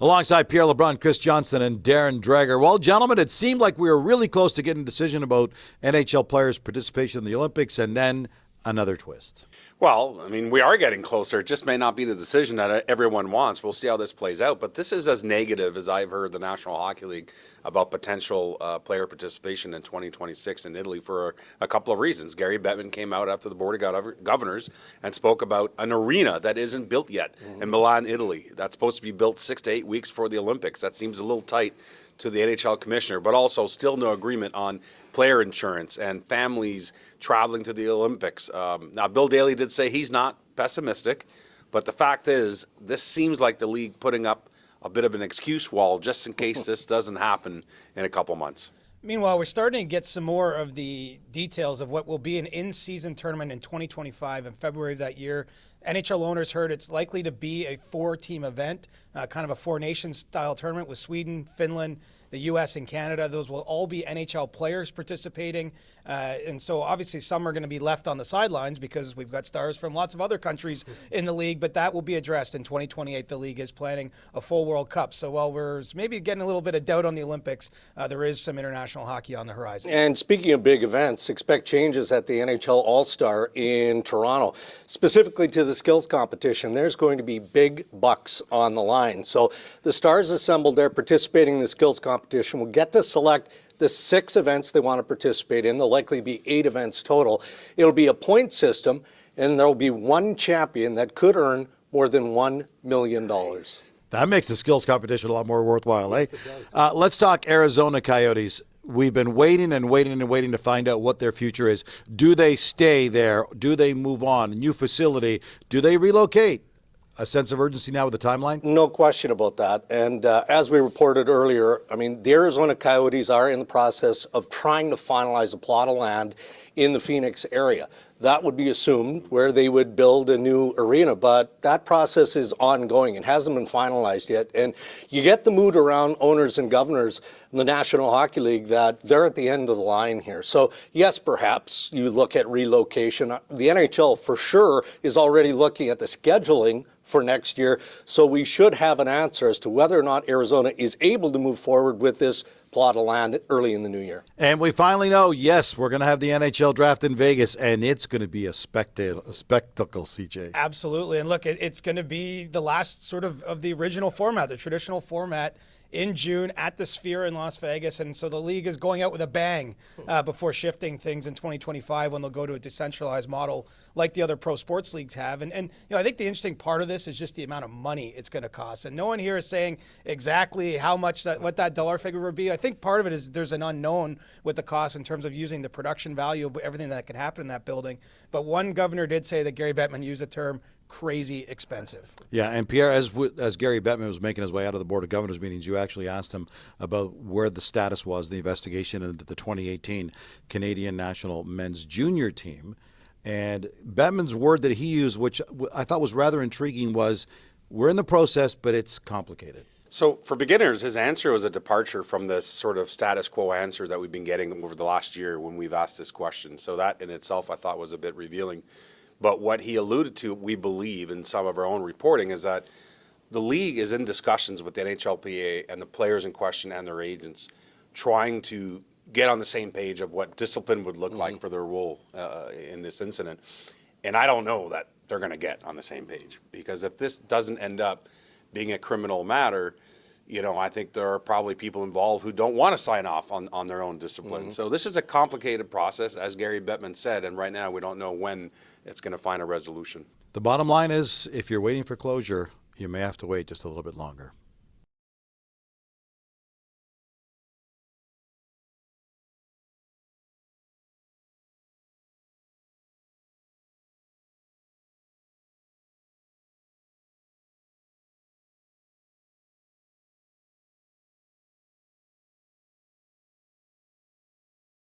Alongside Pierre LeBrun, Chris Johnson, and Darren Dreger. Well, gentlemen, it seemed like we were really close to getting a decision about NHL players' participation in the Olympics, and then another twist. Well, I mean, we are getting closer. It just may not be the decision that everyone wants. We'll see how this plays out. But this is as negative as I've heard the National Hockey League about potential player participation in 2026 in Italy for a couple of reasons. Gary Bettman came out after the Board of Governors and spoke about an arena that isn't built yet in Milan, Italy. That's supposed to be built 6 to 8 weeks for the Olympics. That seems a little tight to the NHL commissioner, but also still no agreement on player insurance and families traveling to the Olympics. Now, Bill Daly did say he's not pessimistic, but the fact is this seems like the league putting up a bit of an excuse wall just in case this doesn't happen in a couple months. Meanwhile, we're starting to get some more of the details of what will be an in-season tournament in 2025 in February of that year. NHL owners heard it's likely to be a 4-team event, kind of a 4-nation style tournament with Sweden, Finland, the U.S. and Canada. Those will all be NHL players participating. And so obviously some are going to be left on the sidelines because we've got stars from lots of other countries in the league, but that will be addressed in 2028. The league is planning a full World Cup. So while we're maybe getting a little bit of doubt on the Olympics, there is some international hockey on the horizon. And speaking of big events, expect changes at the NHL All-Star in Toronto, specifically to the skills competition. There's going to be big bucks on the line. So the stars assembled there participating in the skills competition will get to select the 6 events they want to participate in. There'll likely be 8 events total. It'll be a point system, and there'll be one champion that could earn more than $1 million. That makes the skills competition a lot more worthwhile, eh? Let's talk Arizona Coyotes. We've been waiting and waiting and waiting to find out what their future is. Do they stay there? Do they move on? New facility? Do they relocate? A sense of urgency now with the timeline? No question about that. And as we reported earlier, I mean, the Arizona Coyotes are in the process of trying to finalize a plot of land in the Phoenix area. That would be assumed where they would build a new arena, but that process is ongoing and hasn't been finalized yet. And you get the mood around owners and governors in the National Hockey League that they're at the end of the line here. So yes, perhaps you look at relocation. The NHL for sure is already looking at the scheduling for next year. So we should have an answer as to whether or not Arizona is able to move forward with this plot of land early in the new year. And we finally know, yes, we're going to have the NHL draft in Vegas, and it's going to be a spectacle, CJ. Absolutely. And look, it's going to be the last sort of the original format, the traditional format, in June at the Sphere in Las Vegas. And so the league is going out with a bang before shifting things in 2025 when they'll go to a decentralized model like the other pro sports leagues have. And you know, I think the interesting part of this is just the amount of money it's going to cost. And no one here is saying exactly how much what that dollar figure would be. I think part of it is there's an unknown with the cost in terms of using the production value of everything that can happen in that building. But one governor did say that Gary Bettman used the term crazy expensive. Yeah, and Pierre, as Gary Bettman was making his way out of the Board of Governors meetings, you actually asked him about where the status was, the investigation into the 2018 Canadian national men's junior team. And Bettman's word that he used, which I thought was rather intriguing, was we're in the process, but it's complicated. So for beginners, his answer was a departure from this sort of status quo answer that we've been getting over the last year when we've asked this question. So that in itself I thought was a bit revealing. But what he alluded to, we believe, in some of our own reporting, is that the league is in discussions with the NHLPA and the players in question and their agents, trying to get on the same page of what discipline would look like for their role in this incident. And I don't know that they're going to get on the same page, because if this doesn't end up being a criminal matter, you know, I think there are probably people involved who don't want to sign off on their own discipline. So this is a complicated process, as Gary Bettman said, and right now we don't know when it's going to find a resolution. The bottom line is, if you're waiting for closure, you may have to wait just a little bit longer.